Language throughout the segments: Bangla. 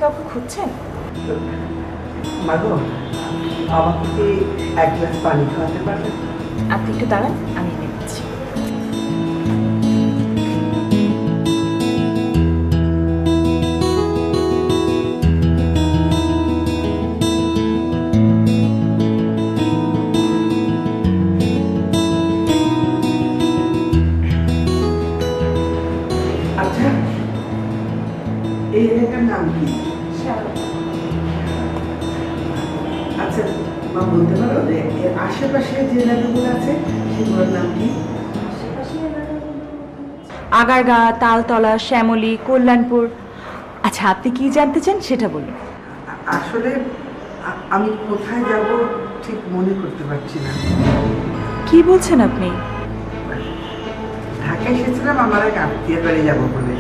কাউকে খুঁজছেন? মাগো, আমাকে কি এক গ্লাস পানি খাওয়াতে পারবেন? আপনি একটু দাঁড়ান, আমি এনে দিচ্ছি। আচ্ছা, এই এলাকার নাম কি? আচ্ছা মা, বলতে পারো যে এর আশেপাশে যে এলাকাগুলো আছে সেগুলোর নাম কি? আগারগাঁ, তালতলা, শ্যামলী, কল্যাণপুর। আচ্ছা, আপনি কি জানতে চান সেটা বলুন। আসলে আমি কোথায় যাব ঠিক মনে করতে পারছি না। কি বলছেন আপনি? ঢাকায় এসেছিলাম আমার এক আত্মীয়ের বাড়ি যাবো বলে।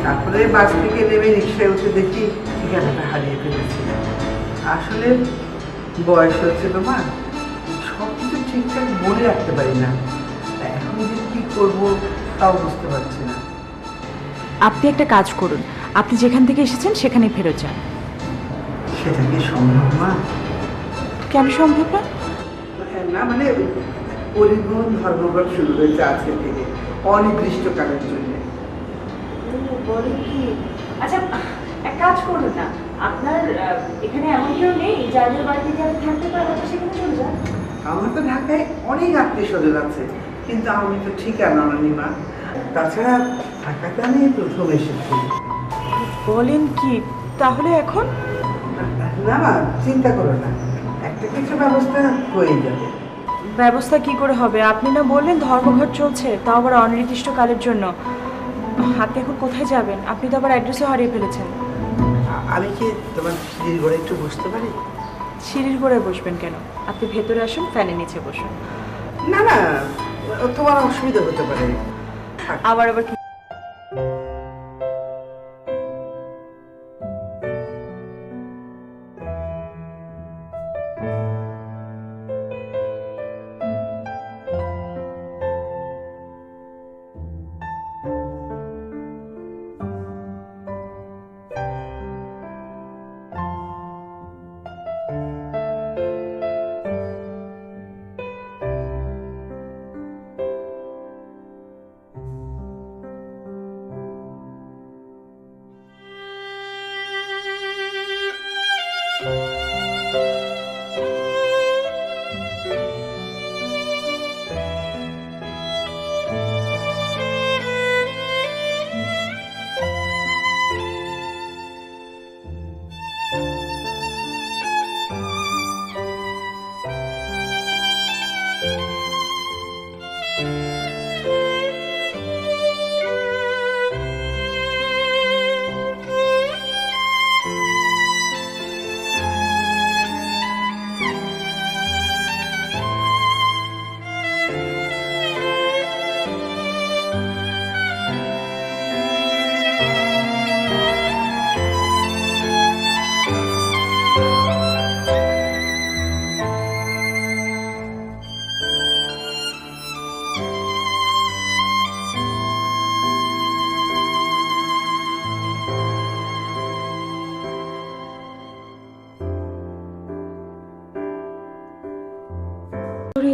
তারপরে বাস থেকে নেমে রিক্সায় উঠে দেখি ঠিকানাটা হারিয়ে ফেলেছি। আসলে বয়স হচ্ছে তো মা, সব কিছু ঠিকঠাক মনে রাখতে পারি না। এখন যে কি করব তাও বুঝতে পারছি না। আপনি একটা কাজ করুন, আপনি যেখান থেকে এসেছেন সেখানেই ফেরত যান। সেটা কি সম্ভব মা? কেন সম্ভব না? না মানে পরিবহন ধর্মঘট শুরু হয়েছে আজকে থেকে অনির্দিষ্টকালের জন্য। বলেন কি? আচ্ছা, এক কাজ করুন না, আপনার এখানে এমন কেউ নেই যাদের বাড়িতে গিয়ে আপনি থাকতে পারেন, আপনি সেখানে চলে যান। আমার তো ঢাকায় অনেক আত্মীয় স্বজন আছে, কিন্তু আমি তো ঠিকানা জানি না। তাছাড়া ঢাকাতে আমি প্রথম এসেছি। বলেন কি? তাহলে এখন? না মা, চিন্তা করো না, একটা কিছু ব্যবস্থা হয়ে যাবে। ব্যবস্থা কি করে হবে? আপনি না বললেন ধর্মঘট চলছে, তাও আবার অনির্দিষ্টকালের জন্য। আপনি এখন কোথায় যাবেন? আপনি তো আবার অ্যাড্রেসও হারিয়ে ফেলেছেন। আমি কি তোমার সিঁড়ির ঘরে একটু বসতে পারি? সিঁড়ির ঘরে বসবেন কেন? আপনি ভেতরে আসুন, ফ্যানের নিচে বসুন। না না, তোমার অসুবিধা হতে পারে। আবার আবার কি?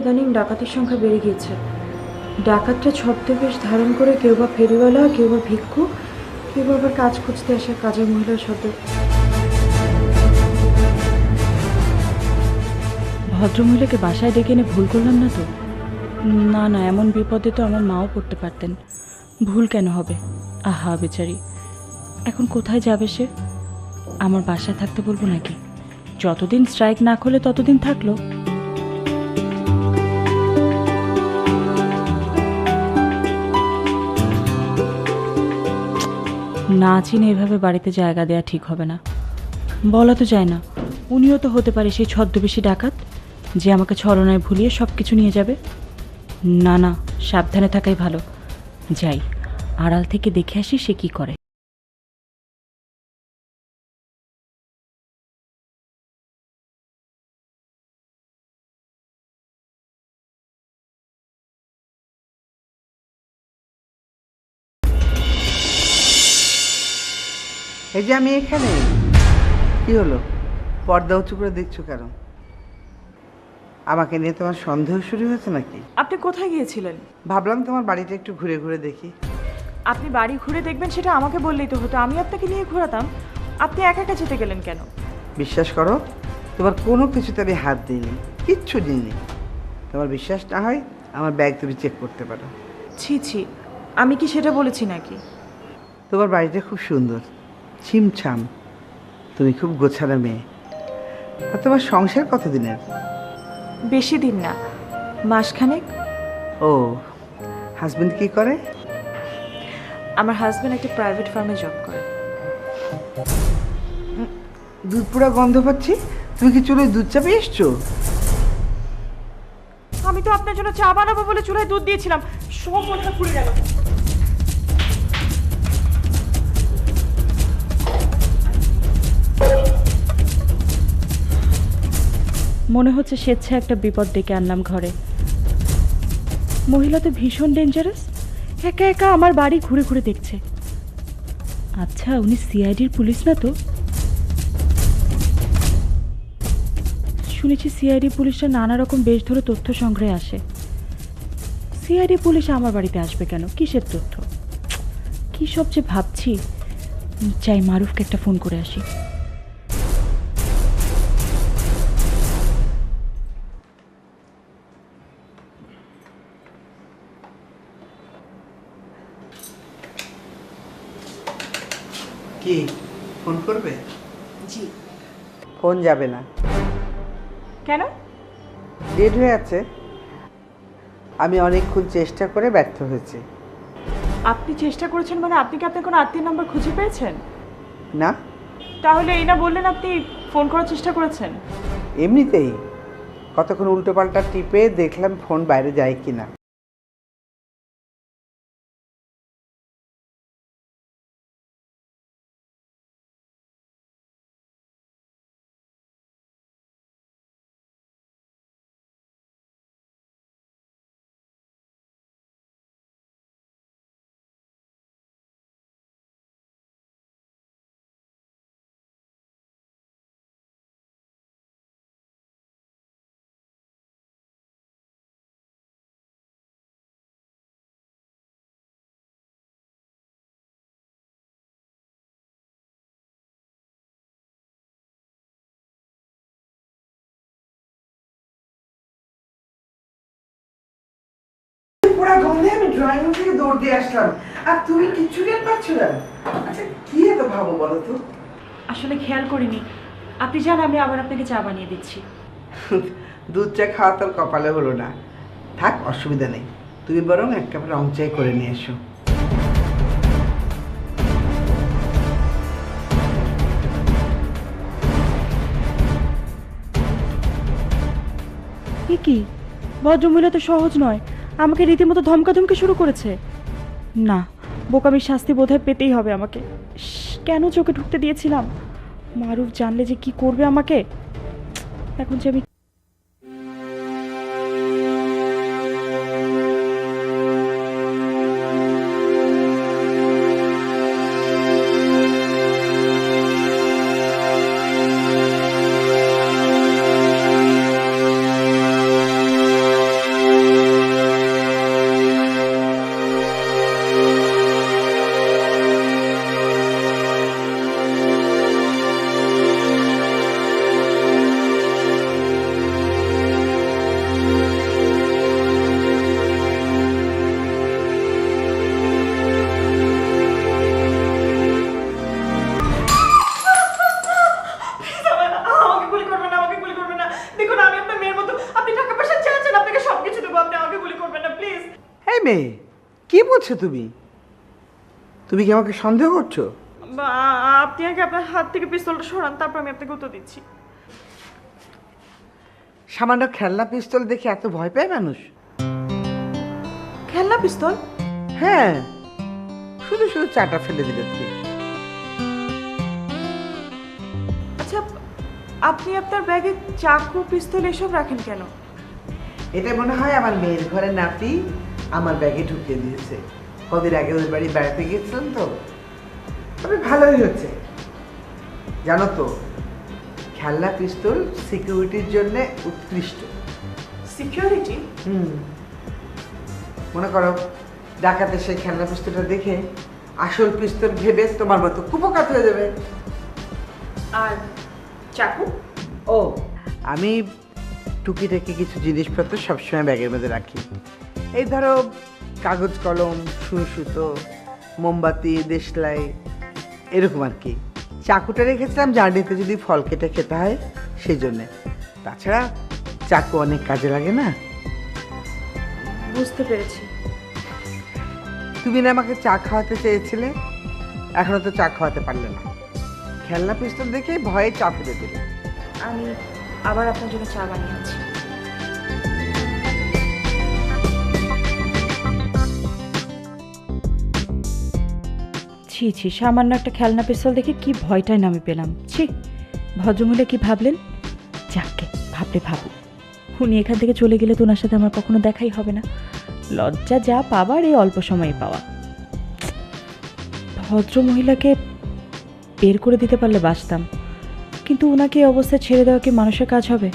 ইদানিং ডাকাতের সংখ্যা বেড়ে গিয়েছে। ডাকাতরা ছদ্মবেশ ধারণ করে কেউ বা ফেরিওয়ালা, কেউ বা ভিক্ষু, কেউ বা আবার কাজ খুঁজতে আসে কাজের মহিলার ছদ্ম। ভদ্রমহিলাকে বাসায় ডেকে এনে ভুল করলাম না তো? না না, এমন বিপদে তো আমার মাও পড়তে পারতেন। ভুল কেন হবে? আহা বেচারি, এখন কোথায় যাবে সে? আমার বাসায় থাকতে বলবো নাকি? যতদিন স্ট্রাইক না খোলে ততদিন থাকলো। না চিনে এভাবে বাড়িতে জায়গা দেওয়া ঠিক হবে না। বলা তো যায় না, উনিও তো হতে পারে সেই ছদ্মবেশী ডাকাত যে আমাকে ছলনায় ভুলিয়ে সব কিছু নিয়ে যাবে। না না, সাবধানে থাকাই ভালো। যাই, আড়াল থেকে দেখে আসি সে কি করে। এই যে আমি এখানে। কি হলো, পর্দা উঁচু করে দেখছো কেন? আমাকে নিয়ে তোমার সন্দেহ শুরু হয়েছে নাকি? আপনি কোথায় গিয়েছিলেন? ভাবলাম তোমার বাড়িটা একটু ঘুরে ঘুরে দেখি। আপনি বাড়ি ঘুরে দেখবেন সেটা আমাকে বললেই তো হতো, আমি আপনাকে নিয়ে ঘোরাতাম। আপনি একা একা যেতে গেলেন কেন? বিশ্বাস করো, তোমার কোনো কিছুতে আমি হাত দিইনি, কিচ্ছু দিইনি। তোমার বিশ্বাস না হয় আমার ব্যাগ তুমি চেক করতে পারো। ছি ছি, আমি কি সেটা বলেছি নাকি? তোমার বাড়িটা খুব সুন্দর, ছিমছাম, তুমি খুব গোছানো মেয়ে। আর তোমার সংসার কতদিনের? বেশি দিন না, মাসখানেক। ও, হাজবেন্ড কি করে? আমার হাজব্যান্ড একটা প্রাইভেট ফার্মে জব করে। দুধ পুরা গন্ধ পাচ্ছি, তুমি কি চুলোয় দুধ চাপিয়ে এসছো? আমি তো আপনার জন্য চা বানাবো বলে চুলায় দুধ দিয়েছিলাম, সব মনটা পুড়ে গেল। মনে হচ্ছে স্বেচ্ছা একটা বিপদ ডেকে আনলাম ঘরে। মহিলা তো ভীষণ ডেঞ্জারাস, একা একা আমার বাড়ি ঘুরে ঘুরে দেখছে। আচ্ছা, উনি সিআইডির পুলিশ না তো? শুনেছি সিআইডি পুলিশরা নানা রকম বেশ ধরে তথ্য সংগ্রহে আসে। সিআইডি পুলিশ আমার বাড়িতে আসবে কেন? কিসের তথ্য? কি সব যে ভাবছি। চাই মারুফকে একটা ফোন করে আসি। কি ফোন করবে? জি। ফোন যাবে না। কেন? ডেড হয়ে আছে। আমি অনেকক্ষণ চেষ্টা করে ব্যর্থ হয়েছি। আপনি চেষ্টা করেছেন মানে আপনি কি আপনার কোনো আত্মীয় নাম্বার খুঁজে পেয়েছেন? না, তাহলে এই না বললেন আপনি ফোন করার চেষ্টা করেছেন? এমনিতেই কতক্ষণ উল্টো পাল্টা টিপে দেখলাম ফোন বাইরে যায় কিনা। পুরা গন্ধে আমি ড্রয়িং রুম থেকে দৌড় দিয়ে আসলাম, আর তুমি কিচ্ছু টের পাচ্ছ না। আচ্ছা, কি এত ভাবো বলো তো? আসলে খেয়াল করিনি। আপনি জান, আমি আবার আপনাকে চা বানিয়ে দিচ্ছি। দুধ চা খাওয়া তোর কপালে হলো না। থাক, অসুবিধা নেই, তুমি বরং এক কাপ রং চাই করে নিয়ে এসো। কি ভদ্রমহিলা তো সহজ নয়, আমাকে রীতিমতো ধমকাধমকি শুরু করেছে। না, বোকামির শাস্তি বোধহয় পেতেই হবে আমাকে। কেন চোখে ঢুকতে দিয়েছিলাম? মারুফ জানলে যে কি করবে আমাকে। এখন যে আমি মেয়ে, কি বলছো তুমি? তুমি কি আমাকে সন্দেহ করছো? আপনি আগে আপনার হাত থেকে পিস্তলটা সরান, তারপর আমি আপনাকে উত্তর দিচ্ছি। সামান্য খেলনা পিস্তল দেখে এত ভয় পায় মানুষ? খেলনা পিস্তল? হ্যাঁ, শুধু শুধু চাটা ফেলে দিলে তুমি। আচ্ছা, আপনি আপনার ব্যাগে চাকু পিস্তল এসব রাখেন কেন? এটা মনে হয় আমার মেয়ের ঘরে নাতি আমার ব্যাগে ঢুকিয়ে দিয়েছে। কদিন আগে ওদের বাড়ি বেড়াতে গিয়েছিলাম তো, তবে ভালোই হচ্ছে। জানো তো, খেলনা পিস্তল সিকিউরিটির জন্য উৎকৃষ্ট। সিকিউরিটি? মনে করো ডাকাতে সেই খেলনা পিস্তলটা দেখে আসল পিস্তল ভেবে তোমার মতো কুপকাত হয়ে যাবে। আর চাকু? ও, আমি টুকিটাকি কিছু জিনিসপত্র সবসময় ব্যাগের মধ্যে রাখি। এই ধরো কাগজ কলম, সুই সুতো, মোমবাতি, দেশলাই, এরকম আর কি। চাকুটা রেখেছিলাম জার্নিতে যদি ফল কেটে খেতে হয় সেই জন্যে। তাছাড়া চাকু অনেক কাজে লাগে না। বুঝতে পেরেছি। তুমি না আমাকে চা খাওয়াতে চেয়েছিলে, এখনো তো চা খাওয়াতে পারলে না। খেলনা পিস্তল দেখে ভয়ে চা ফেলে দিলে। আমি আবার আপনার জন্য চা বানিয়েছি। ছি ছি, সামান্য একটা খেলনা পিস্তল দেখে কি ভয়টাই না আমি পেলাম। ছি, ভদ্রমহিলা কি ভাবলেন? যাকে ভাবলে ভাবুক, উনি এখান থেকে চলে গেলে তো ওনার সাথে আমার কখনো দেখাই হবে না। লজ্জা যা পাবার এই অল্প সময়ে পাওয়া। ভদ্রমহিলাকে বের করে দিতে পারলে বাঁচতাম, কিন্তু ওনাকে এই অবস্থায় ছেড়ে দেওয়া কি মানুষের কাজ হবে?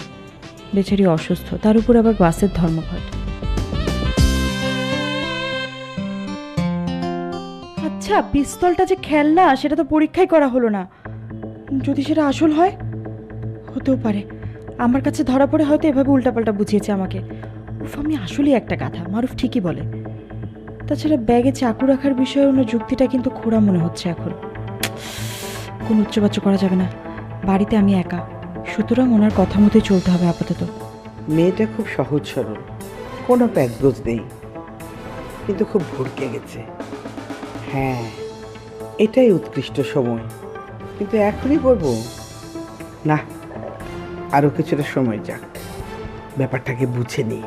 বেচারি অসুস্থ, তার উপর আবার বাসের ধর্মঘট। আচ্ছা, পিস্তলটা যে খেলনা সেটা তো পরীক্ষাই করা হলো না। যদি সেটা আসল হয়, হতেও পারে আমার কাছে ধরা পড়ে হয়তো এভাবে উল্টাপাল্টা বুঝিয়েছে আমাকে। উফ, আমি আসলেই একটা গাধা। মারুফ ঠিকই বলে। তাছাড়া ব্যাগে চাকু রাখার বিষয়ে ওনার যুক্তিটা কিন্তু খোঁড়া মনে হচ্ছে এখন। কোনো উচ্চবাচ্য করা যাবে না, বাড়িতে আমি একা, সুতরাং ওনার কথা মতোই চলতে হবে আপাতত। মেয়েটা খুব সহজ সরল, কোনো প্যাচগোজ নেই, কিন্তু খুব ভুরকে গেছে। হ্যাঁ, এটাই উৎকৃষ্ট সময়, কিন্তু এখনই করবো না, আরও কিছুটা সময় যাক, ব্যাপারটাকে বুঝে নিই।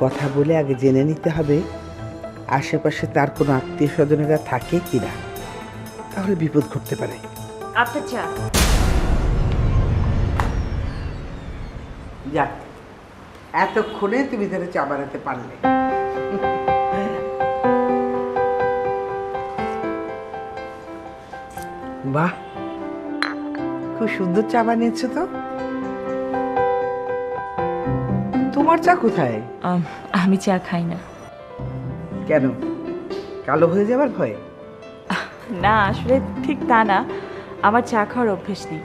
কথা বলে আগে জেনে নিতে হবে আশেপাশে তার কোনো আত্মীয় স্বজনেরা থাকে কিনা, তাহলে বিপদ ঘটতে পারে। আপনার চা। যাক, এতক্ষণে তুমি তাহলে চা বানাতে পারলে। বাহ, খুব সুন্দর চা বানিয়েছো তো। তোমার চা কোথায়? আমি চা খাই না। কেন, কালো হয়ে যাবার ভয়? না, আসলে ঠিক তা না, আমার চা খাওয়ার অভ্যেস নেই।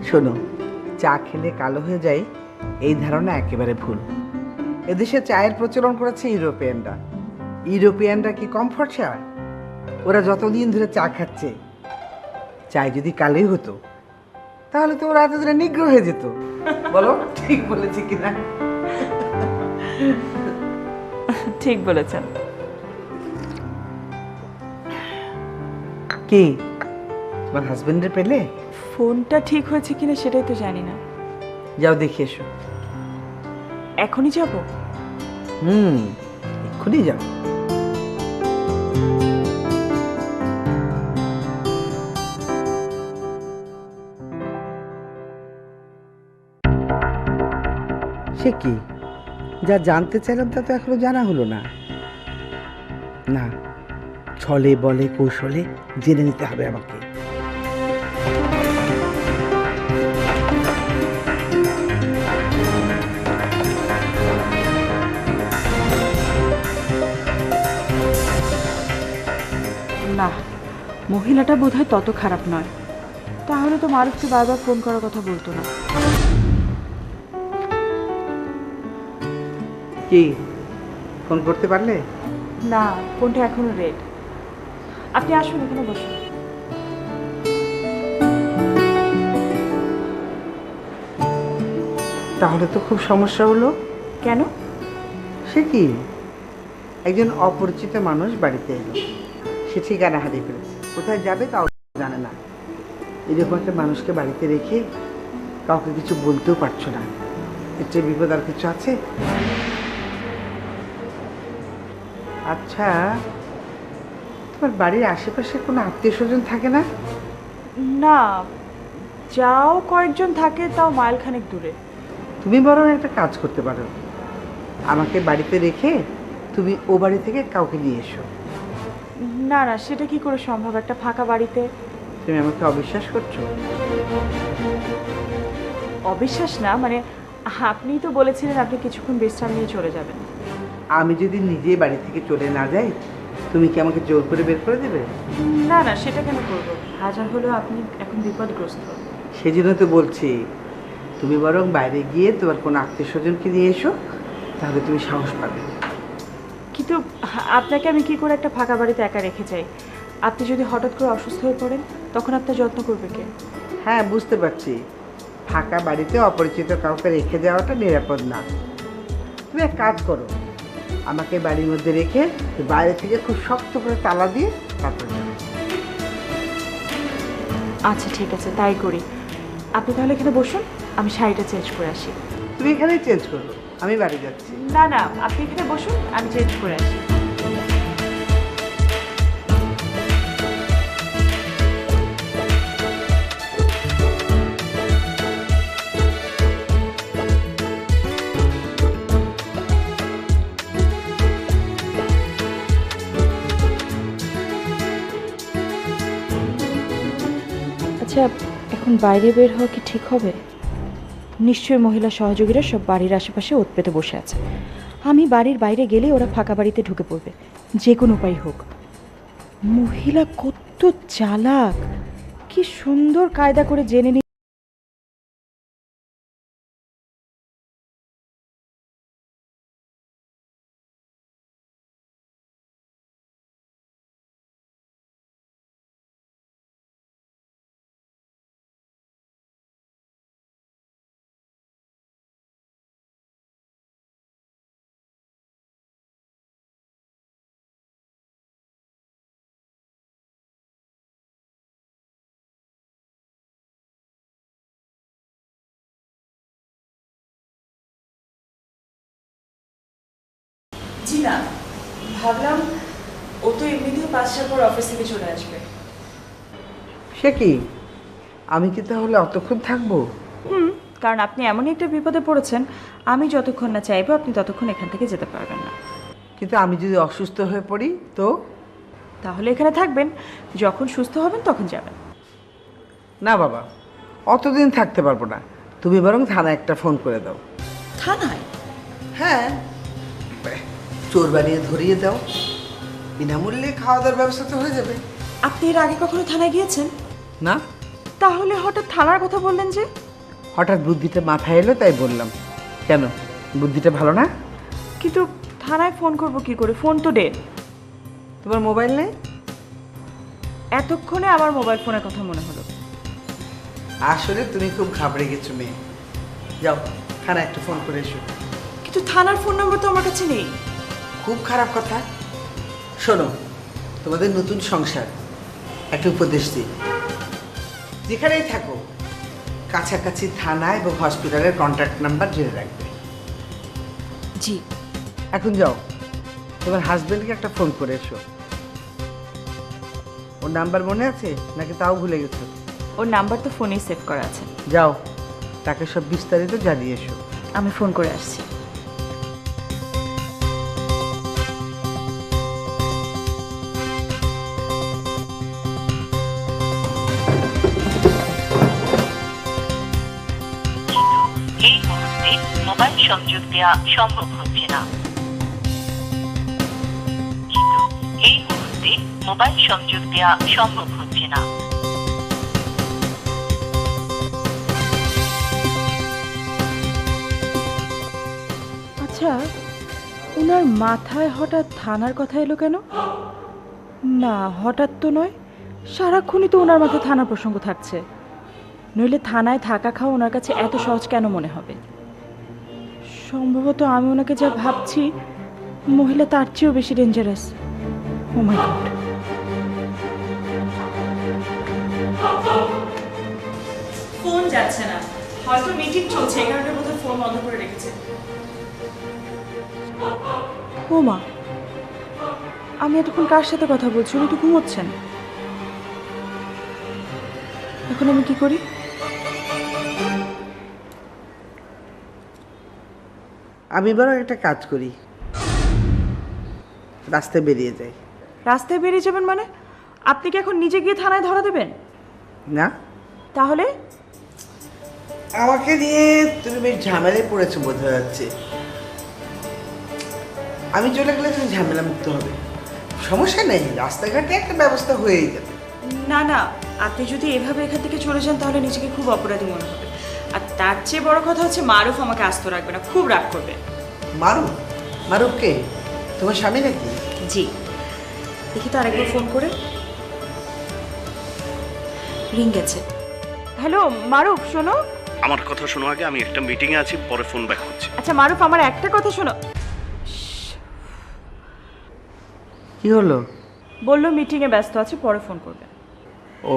শোনো, চা খেলে কালো হয়ে যায় এই ধারণা একেবারে ভুল। এদেশে চায়ের প্রচলন করেছে ইউরোপিয়ানরা। ইউরোপিয়ানরা কি কমফর্ট চায়? ওরা যতদিন ধরে চা খাচ্ছে, চায় যদি কালোই হতো তাহলে তো ওরা এতদিনে নিগ্রহ হয়ে যেত। বলো ঠিক বলেছি কিনা? ঠিক বলেছেন। কি তোমার হাজবেন্ডের পেলে? ফোনটা ঠিক হয়েছে কিনা সেটাই তো জানি না। যাও দেখে এসো। এখনই যাব? এক্ষুনি যাও। সে কি, যা জানতে চাইলাম তা তো এখনো জানা হলো না। না, ছলে বলে কৌশলে জেনে নিতে হবে আমাকে। না, মহিলাটা বোধহয় তত খারাপ নয়, তাহলে তো মারুফকে বারবার ফোন করার কথা বলতো না। কি, ফোন করতে পারলে? না, ফোনটা এখনো রেড। আপনি আসুন, এখানে বসুন। তাহলে তো খুব সমস্যা হলো। কেন? সে কি, একজন অপরিচিত মানুষ বাড়িতে এলো, সে ঠিকানা হারিয়ে ফেলেছে, কোথায় যাবে তাও জানে না। এরকম একটা মানুষকে বাড়িতে রেখে কাউকে কিছু বলতেও পারছো না, এর চেয়ে বিপদ আর কিছু আছে? আচ্ছা, তোমার বাড়ির আশেপাশে কোনো আত্মীয় স্বজন থাকে না? না, যাও কয়েকজন থাকে, তাও মাইলখানেক দূরে। তুমি বরং একটা কাজ করতে পারো, আমাকে বাড়িতে রেখে তুমি ও বাড়ি থেকে কাউকে নিয়ে এসো। না না, সেটা কি করে সম্ভব একটা ফাঁকা বাড়িতে? তুমি আমাকে অবিশ্বাস করছো? অবিশ্বাস না, মানে আপনিই তো বলেছিলেন আপনি কিছুক্ষণ বিশ্রাম নিয়ে চলে যাবেন। আমি যদি নিজে বাড়ি থেকে চলে না যাই, তুমি কি আমাকে জোর করে বের করে দেবে? না না, সেটা কেন করবো? হাজার হলেও আপনি এখন বিপদগ্রস্ত। সেজন্য তো বলছি, তুমি বরং বাইরে গিয়ে তোমার কোনো আত্মীয় স্বজনকে নিয়ে এসো, তাহলে তুমি সাহস পাবে। কিন্তু আপনাকে আমি কি করে একটা ফাঁকা বাড়িতে একা রেখে যাই? আপনি যদি হঠাৎ করে অসুস্থ হয়ে পড়েন, তখন আপনার যত্ন করবে কে? হ্যাঁ, বুঝতে পারছি, ফাঁকা বাড়িতে অপরিচিত কাউকে রেখে যাওয়াটা নিরাপদ না। তুমি এক কাজ করো, আমাকে বাড়ির মধ্যে রেখে বাইরে থেকে খুব শক্ত করে তালা দিয়ে তারপর যাবে। আচ্ছা ঠিক আছে, তাই করি। আপনি তাহলে এখানে বসুন, আমি শাড়িটা চেঞ্জ করে আসি। তুমি এখানেই চেঞ্জ করো, আমি বাড়ি যাচ্ছি। না না, আপনি এখানে বসুন, আমি চেঞ্জ করে আসি। আচ্ছা, এখন বাইরে বের হওয়া কি ঠিক হবে? নিশ্চয়ই মহিলা সহযোগীরা সব বাড়ির আশেপাশে ওত পেতে বসে আছে। আমি বাড়ির বাইরে গেলে ওরা ফাঁকা বাড়িতে ঢুকে পড়বে, যে কোনো উপায় হোক। মহিলা কত চালাক, কি সুন্দর কায়দা করে জেনে নি। জি না, ভাবলাম ও তো এমনিতেও 5টার পর অফিস থেকে চলে আসবে। সে কি, আমি কি তাহলে অতক্ষণ থাকবো? কারণ আপনি এমনই একটা বিপদে পড়েছেন, আমি যতক্ষণ না চাইবো আপনি ততক্ষণ এখান থেকে যেতে পারবেন না। কিন্তু আমি যদি অসুস্থ হয়ে পড়ি তো? তাহলে এখানে থাকবেন, যখন সুস্থ হবেন তখন যাবেন। না বাবা, অতদিন থাকতে পারবো না। তুমি বরং থানায় একটা ফোন করে দাও। থানায়? হ্যাঁ, চোর বানিয়ে ধরিয়ে দাও, বিনামূল্যে খাওয়া দাওয়ার ব্যবস্থা তো হয়ে যাবে। আপনি এর আগে কখনো থানায় গিয়েছেন? না। তাহলে হঠাৎ থানার কথা বললেন যে? হঠাৎ বুদ্ধিটা মাথায় এলো তাই বললাম। কেন, বুদ্ধিটা ভালো না? কিন্তু থানায় ফোন করব কি করে? ফোন তো ডেড। তোমার মোবাইল নেই? এতক্ষণে আমার মোবাইল ফোনের কথা মনে হলো। আসলে তুমি খুব ঘাবড়ে গেছো মেয়ে। যাও, থানায় একটা ফোন করে এসো। কিন্তু থানার ফোন নম্বর তো আমার কাছে নেই। খুব খারাপ কথা। শোনো, তোমাদের নতুন সংসার, একটা উপদেশ দিই, যেখানেই থাকো কাছাকাছি থানা এবং হসপিটালের কন্ট্যাক্ট নাম্বার জেনে রাখবে। জি। এখন যাও, তোমার হাজবেন্ডকে একটা ফোন করে এসো। ওর নাম্বার মনে আছে নাকি তাও ভুলে গেছো? ওর নাম্বার তো ফোনেই সেভ করা আছে। যাও, তাকে সব বিস্তারিত জানিয়ে এসো। আমি ফোন করে আসছি। এই মুহূর্তে মোবাইল সংযোগ দেওয়া সম্ভব হচ্ছে না। এই মুহূর্তে মোবাইল সংযোগ দেওয়া সম্ভব হচ্ছে না। আচ্ছা, ওনার মাথায় হঠাৎ থানার কথা এলো কেন? না, হঠাৎ তো নয়, সারাক্ষণই তো ওনার মাথায় থানার প্রসঙ্গ থাকছে। নইলে থানায় থাকা খাওয়া ওনার কাছে এত সহজ কেন মনে হবে? সম্ভবত আমি ওনাকে যা ভাবছি, মহিলা তার চেয়েও বেশি ডেঞ্জারাস। ও মাই গড। ফোন যাচ্ছে না, হয়তো মিটিং চলছে, এই কারণে বোধহয় ফোন বন্ধ করে রেখেছে। ও মা, আমি এতক্ষণ কার সাথে কথা বলছি? উনি তো ঘুমোচ্ছেন। এখন আমি কি করি? আমি বরং একটা কাজ করি, রাস্তায় বেরিয়ে যাই। রাস্তায় বেরিয়ে যাবেন মানে? আপনি কি এখন নিজে গিয়ে থানায় ধরা দেবেন? না, তাহলে আমাকে নিয়ে তুমি বেশ ঝামেলায় পড়েছো বোঝা যাচ্ছে। আমি চলে গেলে তুমি ঝামেলা মুক্ত হবে, সমস্যা নেই, রাস্তাঘাটে একটা ব্যবস্থা হয়েই যাবে। না না, আপনি যদি এভাবে এখান থেকে চলে যান তাহলে নিজেকে খুব অপরাধী মনে হবে। আর তার চেয়ে বড় কথা হচ্ছে মারুফ আমাকে আস্ত রাখবে না, খুব রাগ করবে। মারুফ? মারুফ কে? তোমার স্বামী নাকি? জি। দেখি তো আরেকবার ফোন করে। রিং গেছে। হ্যালো মারুফ, শোনো। আমার কথা শোনো আগে, আমি একটা মিটিংয়ে আছি, পরে ফোন ব্যাক করছি। আচ্ছা মারুফ, আমার একটা কথা শোনো। কি হলো? বললো মিটিংয়ে ব্যস্ত আছে, পরে ফোন করবে। ও,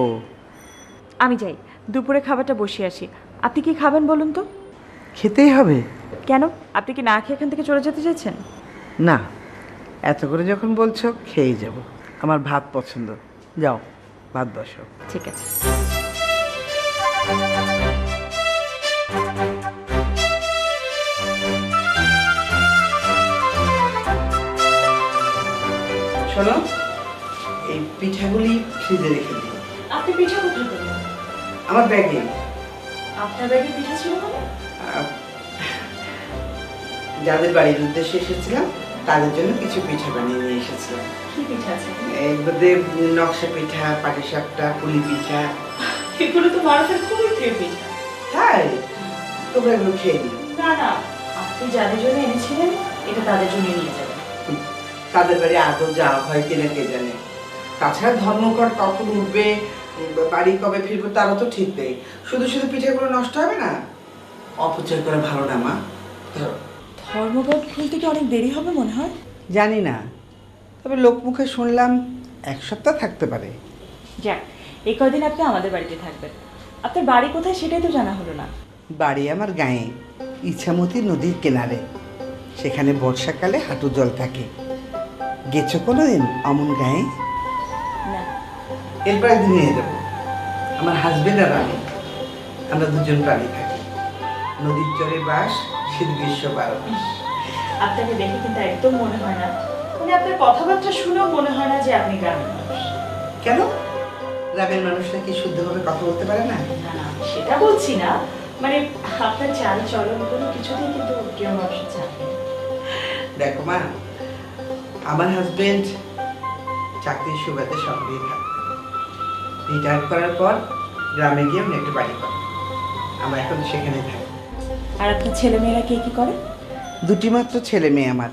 আমি যাই, দুপুরে খাবারটা বসিয়ে আসি। আপনি কি খাবেন বলুন তো? খেতেই হবে? কেন, আপনি কি না খেয়ে এখান থেকে চলে যেতে চাইছেন? না, এত করে যখন বলছো খেয়েই যাব। আমার ভাত পছন্দ। যাও, ভাত বসো। ঠিক আছে। শোনো, এই পিঠাগুলি ফ্রিজে রেখে দিও। আপনি পিঠা কোথায় করবেন? আমার ব্যাগে। আপনার ব্যাগে পিঠা ছিল মানে? যাদের বাড়ির উদ্দেশ্যে এসেছিলাম তাদের জন্য কিছু পিঠা বানিয়ে নিয়ে এসেছিলাম। কি পিঠা আছে? এর মধ্যে নকশা পিঠা, পাটিসাপটা, পুলি পিঠা। এগুলো তো মারুফের খুবই প্রিয় পিঠা। তাই তোমরা এগুলো খেয়ে নিও। না না, আপনি যাদের জন্য এনেছিলেন এটা তাদের জন্য নিয়ে যাবেন। তাদের বাড়ি আদৌ যাওয়া হয় কিনা কে জানে। তাছাড়া ধর্মঘট কখন উঠবে, বাড়ি কবে ফিরবো তারও তো ঠিক নেই। শুধু শুধু পিঠাগুলো নষ্ট হবে না, অপচয় করা ভালো না মা। ধরো। ধর্মঘট খুলতে কি অনেক দেরি হবে মনে হয়? জানি না, তবে লোকমুখে শুনলাম 1 সপ্তাহ থাকতে পারে। যাক, এই কয়দিন আপনি আমাদের বাড়িতে থাকবেন। আপনার বাড়ি কোথায় সেটাই তো জানা হলো না। বাড়ি আমার গাঁয়ে, ইছামতি নদীর কিনারে। সেখানে বর্ষাকালে হাঁটু জল থাকে। গেছো কোনোদিন অমন গাঁয়ে? না। এরপর একদিন নিয়ে যাবো। আমার হাজবেন্ড আর আমরা দুজন প্রাণী থাকি। নদীর চরে বাস, শীত গ্রীষ্ম 12 মাস। আপনাকে দেখে কিন্তু একদম মনে হয় না, মানে আপনার কথাবার্তা শুনেও মনে হয় না যে আপনি গ্রামের মানুষ। কেন? গ্রামের মানুষরা কি শুদ্ধভাবে কথা বলতে পারে না? না না, সেটা বলছি না, মানে আপনার চাল চলন কোনো কিছুতেই কিন্তু কেউ মানুষের চাপে। দেখো মা, আমার হাজবেন্ড চাকরির সুবাদে শহরে থাকতেন। রিটায়ার করার পর গ্রামে গিয়ে উনি একটা বাড়ি করেন। আমরা এখন সেখানে থাকি। আর আপনার ছেলেমেয়েরা কে কি করে? 2টি মাত্র ছেলে মেয়ে আমার।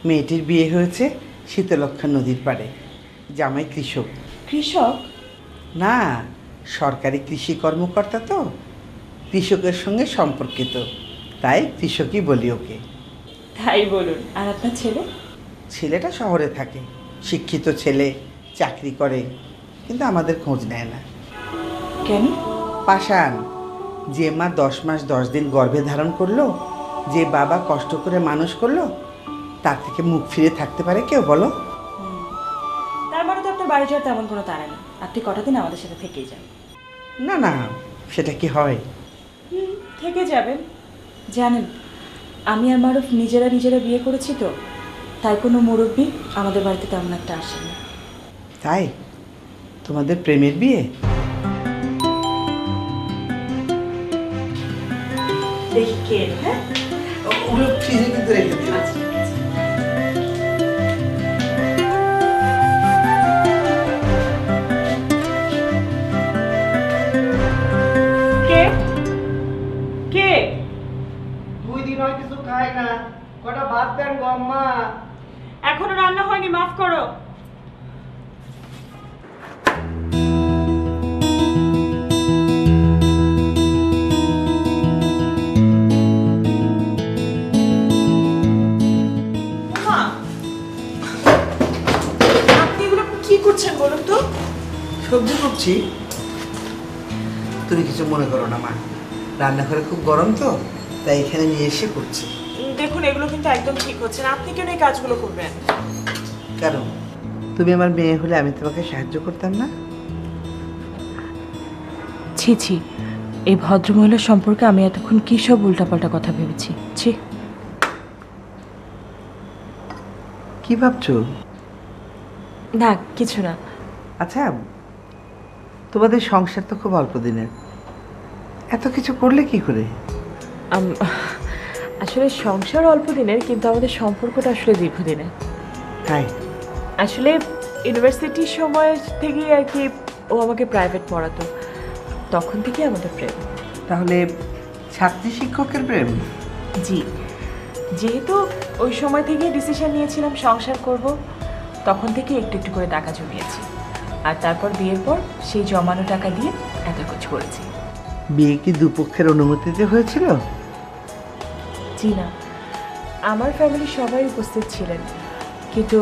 মেয়েটির বিয়ে হয়েছে শীতলক্ষা নদীর পাড়ে। জামাই কৃষক। কৃষক? না, সরকারি কৃষি কর্মকর্তা তো, কৃষকের সঙ্গে সম্পর্কিত, তাই কৃষকই বলি ওকে। তাই বলুন। আর আপনার ছেলে? ছেলেটা শহরে থাকে, শিক্ষিত ছেলে, চাকরি করে, কিন্তু আমাদের খোঁজ নেয় না। কেন? পাষাণ। যে মা 10 মাস 10 দিন গর্ভে ধারণ করলো, যে বাবা কষ্ট করে মানুষ করলো, তার থেকে মুখ ফিরে থাকতে পারে কেউ বলো? তার মানে তো আপনার বাড়ি যাওয়ার তেমন কোনো তাড়া নেই, আপনি কটা দিন আমাদের সাথে থেকেই যান। না না, সেটা কি হয়? থেকে যাবেন। জানেন, আমি আর মারুফ নিজেরা বিয়ে করেছি তো, তাই কোনো মুরব্বী আমাদের বাড়িতে তেমন একটা আসে না। তাই তোমাদের প্রেমের বিয়ে? দেখি কে? হ্যাঁ, ওগুলো ফ্রিজে কিন্তু রেখে দিও। আচ্ছা ঠিক আছে। কে কে? 2 দিন হয় কিছু খায় না, কটা ভাত দেন গো আম্মা। এখনো রান্না হয়নি, মাফ করো। আপনি এগুলো কি করছেন বলুন তো? সবজি করছি। তুমি কিছু মনে করো না মা, রান্নাঘরে খুব গরম তো, তাই এখানে নিয়ে এসে করছি। দেখুন, এগুলো কিন্তু একদম ঠিক হচ্ছে না। আপনি কেন এই কাজগুলো করবেন? কেন? তুমি আমার মেয়ে হলে আমি তোমাকে সাহায্য করতাম না? ছি ছি, এই ভদ্রমহিলার সম্পর্কে আমি এতক্ষণ কী সব উল্টাপাল্টা কথা ভেবেছি। ছি। কি ভাবছো? না, কিছু না। আচ্ছা, তোমাদের সংসার তো খুব অল্প দিনের, এত কিছু করলে কি করে? আসলে সংসার অল্প দিনের, কিন্তু আমাদের সম্পর্কটা আসলে দীর্ঘদিনের। তাই? আসলে ইউনিভার্সিটির সময় থেকেই আর কি ও আমাকে প্রাইভেট পড়াতো, তখন থেকেই আমাদের প্রেম। তাহলে ছাত্রী শিক্ষকের প্রেম? জি, যেহেতু ওই সময় থেকেই ডিসিশন নিয়েছিলাম সংসার করব, তখন থেকে একটু একটু করে টাকা জমিয়েছি, আর তারপর বিয়ের পর সেই জমানো টাকা দিয়ে এত কিছু করেছি। বিয়ে কি দুপক্ষের অনুমতিতে হয়েছিল? জি না, আমার ফ্যামিলির সবাই উপস্থিত ছিলেন, কিন্তু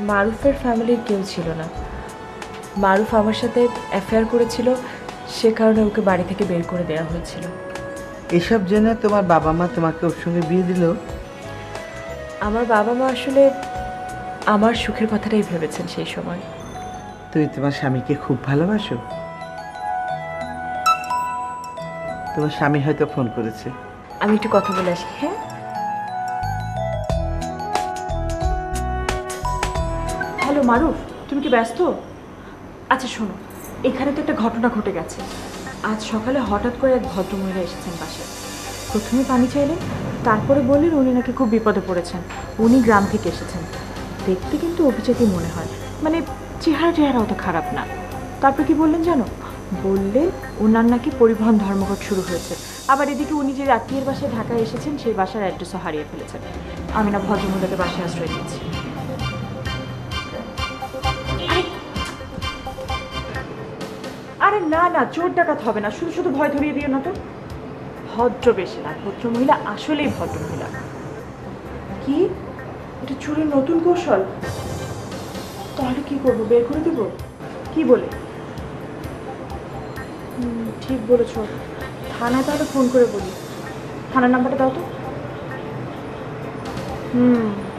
মারুফের ফ্যামিলির কেউ ছিল না। মারুফ আমার সাথে অ্যাফেয়ার করেছিল, সে কারণে ওকে বাড়ি থেকে বের করে দেওয়া হয়েছিল। এসব জেনে তোমার বাবা মা তোমাকে ওর সঙ্গে বিয়ে দিল? আমার বাবা মা আসলে আমার সুখের কথাটাই ভেবেছেন সেই সময়। তুমি তোমার স্বামীকে খুব ভালোবাসো? তোমার স্বামী হয়তো ফোন করেছে। আমি একটু কথা বলে আসি। হ্যাঁ, হ্যালো মারুফ, তুমি কি ব্যস্ত? আচ্ছা শোনো, এখানে তো একটা ঘটনা ঘটে গেছে। আজ সকালে হঠাৎ করে এক ভদ্রমহিলা এসেছেন বাসায়। প্রথমে পানি চাইলেন, তারপরে বললেন উনি নাকি খুব বিপদে পড়েছেন, উনি গ্রাম থেকে এসেছেন। দেখতে কিন্তু অভিজাতই মনে হয়, মানে চেহারা অত খারাপ না। তারপর কি বললেন জানো? বললেন ওনার নাকি পরিবহন ধর্মঘট শুরু হয়েছে, আবার এদিকে উনি যে আত্মীয়ের বাসায় ঢাকায় এসেছেন সেই বাসার অ্যাড্রেসও হারিয়ে ফেলেছেন। আমি না ভদ্রমহিলাকে বাসায় আশ্রয় দিয়েছি। আরে না না, চোর ডাকাত হবে না, শুধু শুধু ভয় ধরিয়ে দিও না তো। ভদ্র বেশি না, ভদ্রমহিলা আসলেই ভদ্রমহিলা। কি, এটা চুরির নতুন কৌশল? তাহলে কি করবো, বের করে দেবো? কি বলে? ঠিক বলেছ, থানায় তাহলে ফোন করে বলি। থানার নাম্বারটা দাও তো।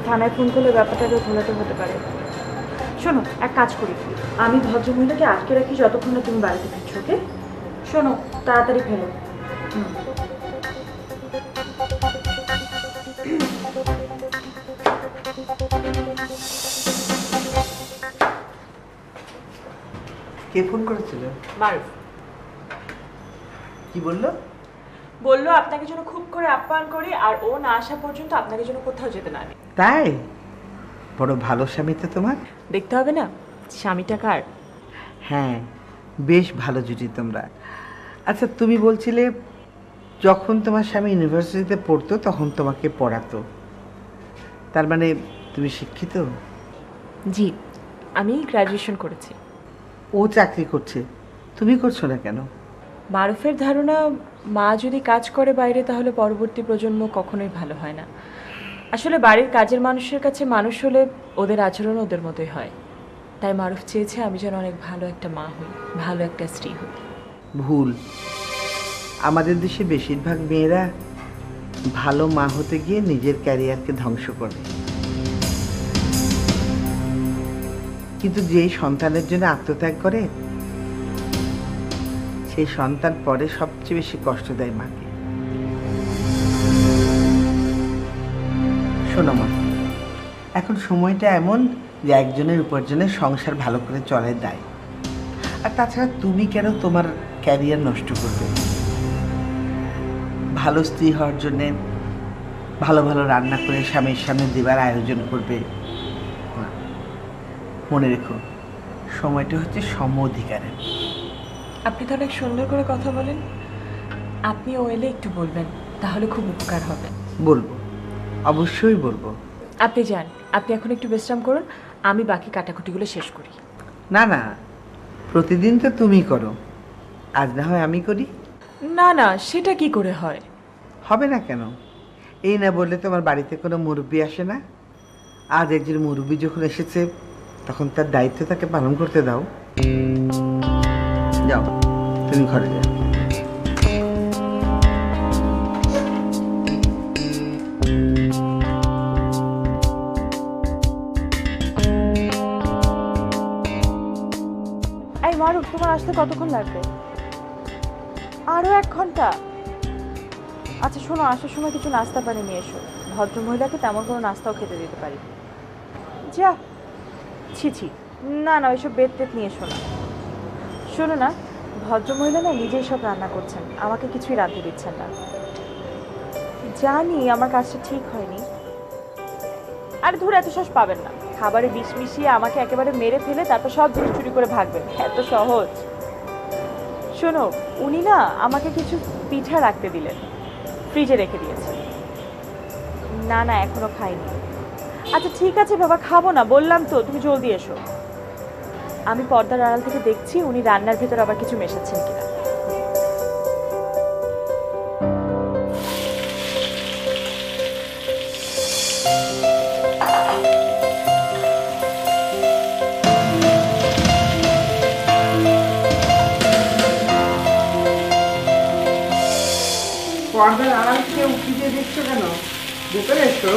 থানায় ফোন করলে ব্যাপারটাকে ঘোলাতে হতে পারে। শোনো, এক কাজ করি, আমি ভদ্রমহিলাকে আটকে রাখি যতক্ষণ না তুমি বাড়িতে ফিরছো। ওকে? শোনো, তাড়াতাড়ি ফেলো। কে ফোন করেছিল? মারুফ কি বললো? বললো আপনাকে যেন খুব করে আপ্যায়ন করি, আর ও না আসা পর্যন্ত আপনাকে যেন কোথাও যেতে না দিই। তাই? বড় ভালো স্বামী তো তোমার। দেখতে হবে না স্বামীটা কার। হ্যাঁ, বেশ ভালো জুটি তোমরা। আচ্ছা, তুমি বলছিলে যখন তোমার স্বামী ইউনিভার্সিটিতে পড়তো তখন তোমাকে পড়াতো, তার মানে তুমি শিক্ষিত? জি, আমি গ্র্যাজুয়েশন করেছি। ও চাকরি করছে, তুমি করছো না কেন? মারুফের ধারণা, মা যদি কাজ করে বাইরে তাহলে পরবর্তী প্রজন্ম কখনোই ভালো হয় না। আসলে বাড়ির কাজের মানুষের কাছে মানুষ হলে ওদের আচরণ ওদের মতোই হয়। তাই মারুফ চেয়েছে আমি যেন অনেক ভালো একটা মা হই, ভালো একটা স্ত্রী হই। ভুল। আমাদের দেশে বেশিরভাগ মেয়েরা ভালো মা হতে গিয়ে নিজের ক্যারিয়ারকে ধ্বংস করে। কিন্তু যেই সন্তানের জন্য আত্মত্যাগ করে সেই সন্তান পরে সবচেয়ে বেশি কষ্ট দেয় মাকে। শোনো মা, এখন সময়টা এমন যে একজনের উপার্জনে সংসার ভালো করে চলে দেয়। আর তাছাড়া তুমি কেন তোমার ক্যারিয়ার নষ্ট করবে? ভালো স্ত্রী হওয়ার জন্যে ভালো ভালো রান্না করে স্বামীর সামনে দেবার আয়োজন করবে। মনে রেখো, সময়টা হচ্ছে সম অধিকারের। আপনি তো অনেক সুন্দর করে কথা বলেন। আপনি ও এলে একটু বলবেন, তাহলে খুব উপকার হবে। বলবো, অবশ্যই বলবো। আপনি যান, আপনি এখন একটু বিশ্রাম করুন, আমি বাকি কাটাকুটিগুলো শেষ করি। না না, প্রতিদিন তো তুমি করো, আজ না হয় আমি করি। না না, সেটা কি করে হয়? হবে না কেন? এই না বললে তোমার বাড়িতে কোনো মুরব্বি আসে না? আজ একজন মুরব্বি যখন এসেছে তখন তার দায়িত্ব তাকে পালন করতে দাও। যাও, তুমি ঘরে যাও। এই মারুফ, তোমার আসতে কতক্ষণ লাগবে? আরো 1 ঘন্টা? আচ্ছা শোনো, আসার সময় কিছু নাস্তা পানি নিয়ে এসো। ভদ্রমহিলাকে তেমন কোনো নাস্তাও খেতে দিতে পারি। যা, ছি ছি, না না, ওইসব বেদ টেদ নিয়ে এসো না। শোনো না, ভদ্রমহিলা না নিজেই সব রান্না করছেন, আমাকে কিছুই রাঁধতে দিচ্ছেন না। জানি আমার কাজটা ঠিক হয়নি। আরে ধরে এত সহজ পাবেন না, খাবারে বিষ মিশিয়ে আমাকে একেবারে মেরে ফেলে তারপর সব জিনিস চুরি করে ভাগবেন, এত সহজ? শোনো, উনি না আমাকে কিছু পিঠা রাখতে দিলেন, ফ্রিজে রেখে দিয়েছেন। না না, এখনো খাইনি। আচ্ছা ঠিক আছে বাবা, খাবো না বললাম তো, তুমি জলদি এসো। আমি পর্দার আড়াল থেকে দেখছি উনি রান্নার ভেতর আবার কিছু মেশাচ্ছেন কিনা। পর্দার আড়াল থেকে উঠে দিয়ে দেখছো কেন? ভেতরে এসো।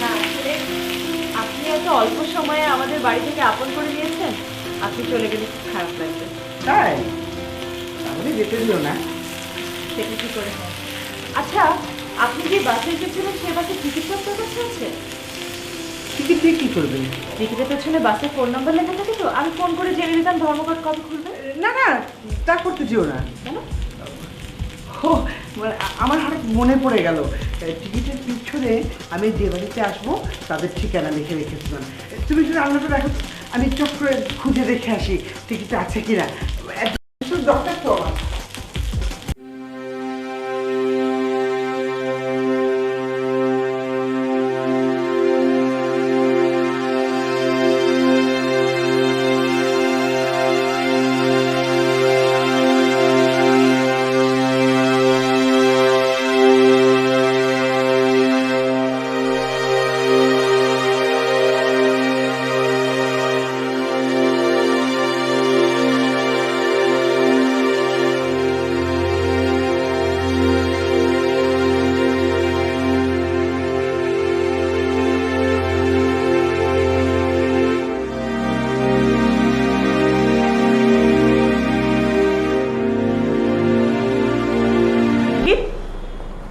না আসলে আপনি এত অল্প সময়ে আমাদের বাড়ি থেকে আপন করে নিয়েছেন, আপনি চলে গেলে খুব খারাপ লাগবে। তাই তাহলে যেতে দিও না। সেটা কি করে হয়? আচ্ছা, আপনি যে বাসে এসেছিলেন সে বাসে টিকিট আপনার কাছে আছে? টিকিট দিয়ে কি করবে? টিকিটের পেছনে বাসের ফোন নাম্বার লেখা থাকে তো, আমি ফোন করে জেনে নিতাম ধর্মঘট কবে খুলবে। না না, তা করতে যেও না। কেন? ও মানে আমার হঠাৎ মনে পড়ে গেল, টিকিটের পিছনে আমি যে বাড়িতে আসবো তাদের ঠিকানা লিখে রেখেছিলাম। তুমি যদি রান্নাটা রাখো, আমি চট করে খুঁজে দেখে আসি টিকিট আছে কিনা। দরকার তো আমার।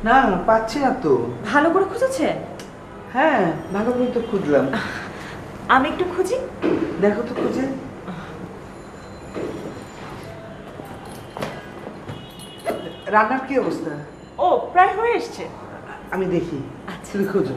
না পাচ্ছি না তো। ভালো করে খুঁজেছেন? হ্যাঁ ভালো করে তো খুঁজলাম। আমি একটু খুঁজি। দেখো তো খুঁজে। রান্নার কি অবস্থা? ও প্রায় হয়ে এসছে। আমি দেখি। আচ্ছা। তুমি খোঁজো।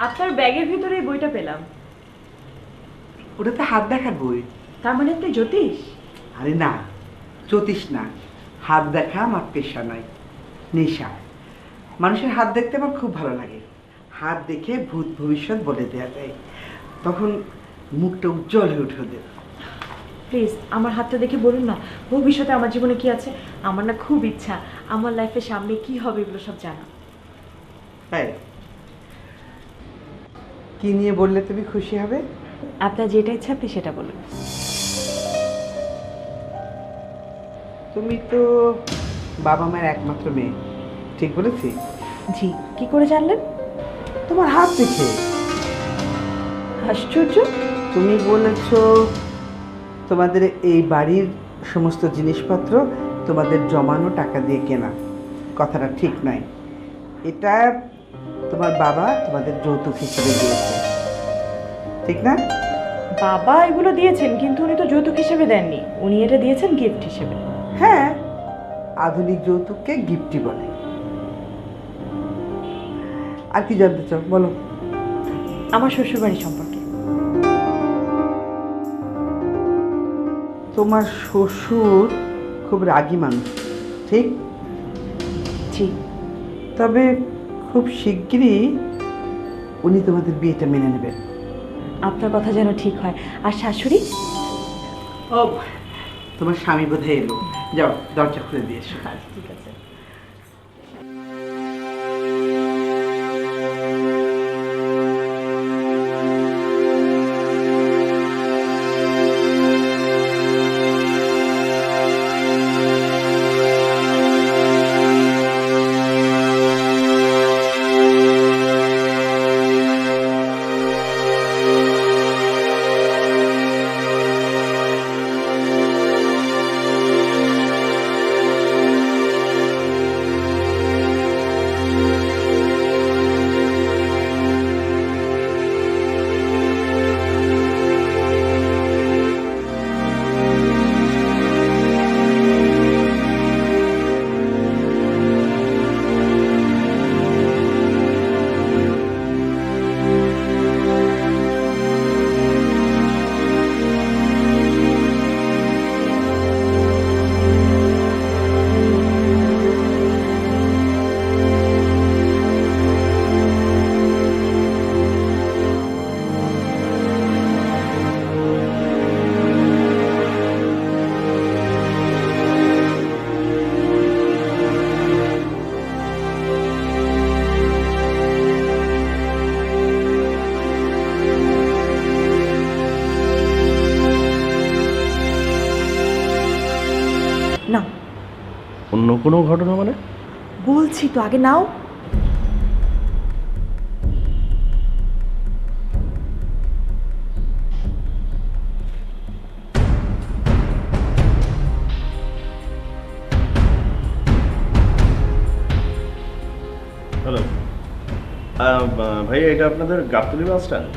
আপনার ব্যাগের ভিতরে এই বইটা পেলাম। ওটাতে হাত দেখার বই। তার মানে আপনি জ্যোতিষ? আরে না, জ্যোতিষ না। হাত দেখা আমার পেশা নয়, নেশা। মানুষের হাত দেখতে আমার খুব ভালো লাগে। হাত দেখে ভূত ভবিষ্যৎ বলে দেওয়া যায়, তখন মুখটা উজ্জ্বল হয়ে উঠে ওদের। প্লিজ আমার হাতটা দেখে বলুন না ভবিষ্যতে আমার জীবনে কি আছে। আমার না খুব ইচ্ছা আমার লাইফের সামনে কি হবে এগুলো সব জানা। তাই কি নিয়ে বললে তুমি খুশি হবে? আপনার যেটা ইচ্ছা আপনি সেটা বলুন। তুমি তো বাবা মায়ের একমাত্র মেয়ে, ঠিক বলেছি? জি, কি করে জানলেন? তোমার হাত দেখে। আশ্চর্য। তুমি বলেছো তোমাদের এই বাড়ির সমস্ত জিনিসপত্র তোমাদের জমানো টাকা দিয়ে কেনা। কথাটা ঠিক নয়। এটা তোমার বাবা তোমাদের যৌতুক হিসেবে দিয়েছে, ঠিক না? বাবা এগুলো দিয়েছেন কিন্তু উনি তো যৌতুক হিসেবে দেননি, উনি এটা দিয়েছেন গিফট হিসেবে। হ্যাঁ, আধুনিক যৌতুককে গিফটই বলে। আর কি জানতে চাও বলো? আমার শ্বশুরবাড়ি সম্পর্কে। তোমার শ্বশুর খুব রাগী মানুষ, ঠিক? জি। তবে খুব শিগগিরই উনি তোমাদের বিয়েটা মেনে নেবেন। আপনার কথা যেন ঠিক হয়। আর শাশুড়ি? ও, তোমার স্বামী বোধহয় এলো, যাও দরজা খুলে দিয়ে এসো। ঠিক আছে। না, অন্য কোনো ঘটনা মানে? বলছি তো, আগে নাও। হ্যালো ভাইয়া, এটা আপনাদের গাবতলী বাস স্ট্যান্ড?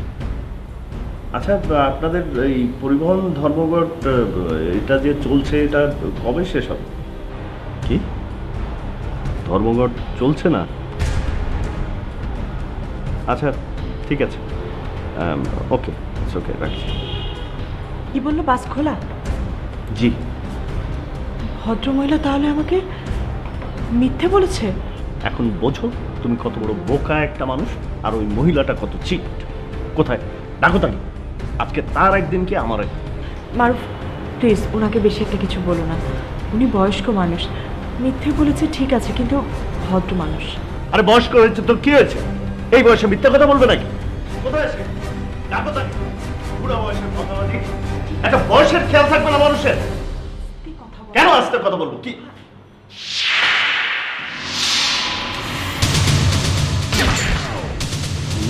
আচ্ছা, আপনাদের এই পরিবহন ধর্মঘট এটা যে চলছে, এটা কবে শেষ হবে? কি ধর্মঘট চলছে না? আচ্ছা, ঠিক আছে, ওকে, ওকে, রাখছি। কি বললো, বাস খোলা? জি। ভদ্রমহিলা তাহলে আমাকে মিথ্যে বলেছে? এখন বোঝো তুমি কত বড় বোকা একটা মানুষ, আর ওই মহিলাটা কত চিট। কোথায়? ডাকো তাকে, আজকে তার একদিন কি আমার একদিন। মারুফ, প্লিজ ওনাকে বেশি একটা কিছু বলো না। উনি বয়স্ক মানুষ, মিথ্যে বলেছে ঠিক আছে, কিন্তু ভদ্র মানুষ। আরে বয়স্ক হয়েছে তো কি হয়েছে? এই বয়সে মিথ্যা কথা বলবে নাকি? কোথায় আছে? ডাকো তাকে। বুড়া বয়সের কথা বলি, একটা বয়সের খেয়াল থাকবে না মানুষের? কেন আস্তে কথা বলবো? কি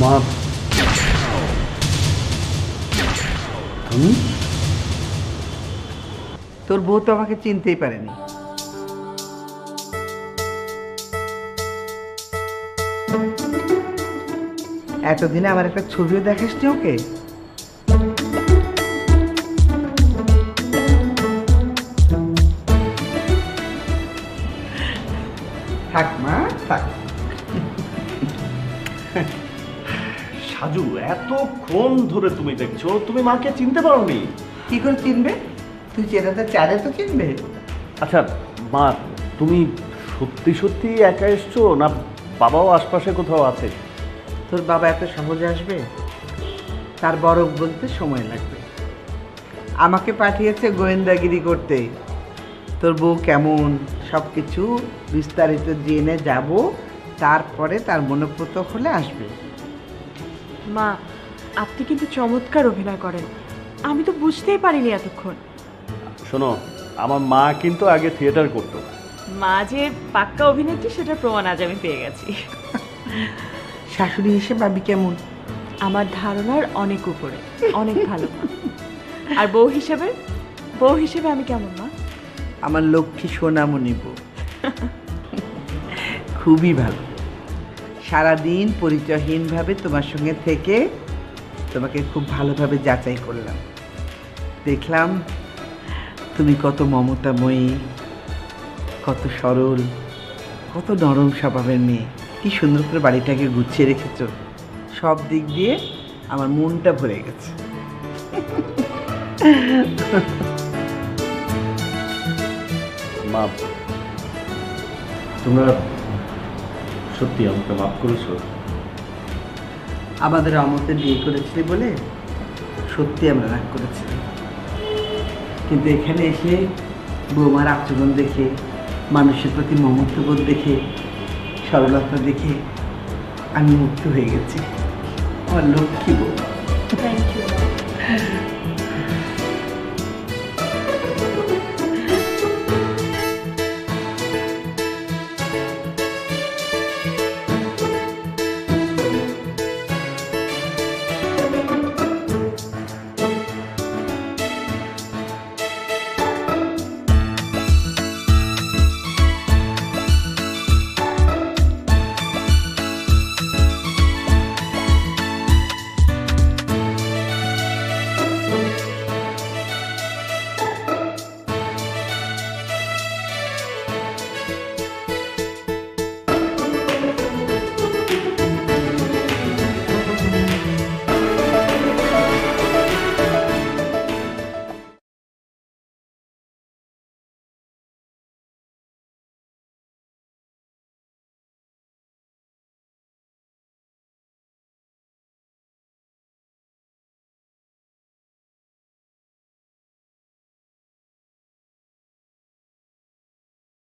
মা, তুমি? তোর বউ তো আমাকে চিনতেই পারেনি। এতদিনে আমার একটা ছবিও দেখাসনি ওকে? থাক মা, থাক। সাজু, এতক্ষণ ধরে তুমি দেখছো, তুমি মাকে চিনতে পারোনি? কি করে চিনবে? তুই চেনাতে চারে তো চিনবে। আচ্ছা মা, তুমি সত্যি সত্যি একা এসছো, না বাবাও আশপাশে কোথাও আছে? তোর বাবা এত সহজে আসবে? তার বরফ বলতে সময় লাগবে। আমাকে পাঠিয়েছে গোয়েন্দাগিরি করতে। তোর বউ কেমন সব কিছু বিস্তারিত জেনে যাব, তারপরে তার মনোপ্রত হলে আসবে। মা, আপনি কিন্তু চমৎকার অভিনয় করেন, আমি তো বুঝতেই পারিনি এতক্ষণ। শোনো, আমার মা কিন্তু আগে থিয়েটার করতো। মা যে পাক্কা অভিনেত্রী সেটার প্রমাণ আজ আমি পেয়ে গেছি। শাশুড়ি হিসেবে ভাবি কেমন? আমার ধারণার অনেক উপরে, অনেক ভালো মা। আর বউ হিসেবে আমি কেমন মা? আমার লক্ষ্মী সোনামণি বউ। খুবই ভালো। সারাদিন পরিচয়হীনভাবে তোমার সঙ্গে থেকে তোমাকে খুব ভালোভাবে যাচাই করলাম। দেখলাম তুমি কত মমতাময়ী, কত সরল, কত নরম স্বভাবের মেয়ে। কি সুন্দর করে বাড়িটাকে গুছিয়ে রেখেছ। সব দিক দিয়ে আমার মনটা ভরে গেছে। মা, তোমরা সত্যি আমাকে মাফ করেছো? আমাদের অমতে বিয়ে করেছিলি বলে সত্যি আমরা রাগ করেছিলাম, কিন্তু এখানে এসে বৌমার আচরণ দেখে, মানুষের প্রতি মমত্ববোধ দেখে, সরলতা দেখে আমি মুক্ত হয়ে গেছি। আমার লক্ষ্মী বউ। Thank you.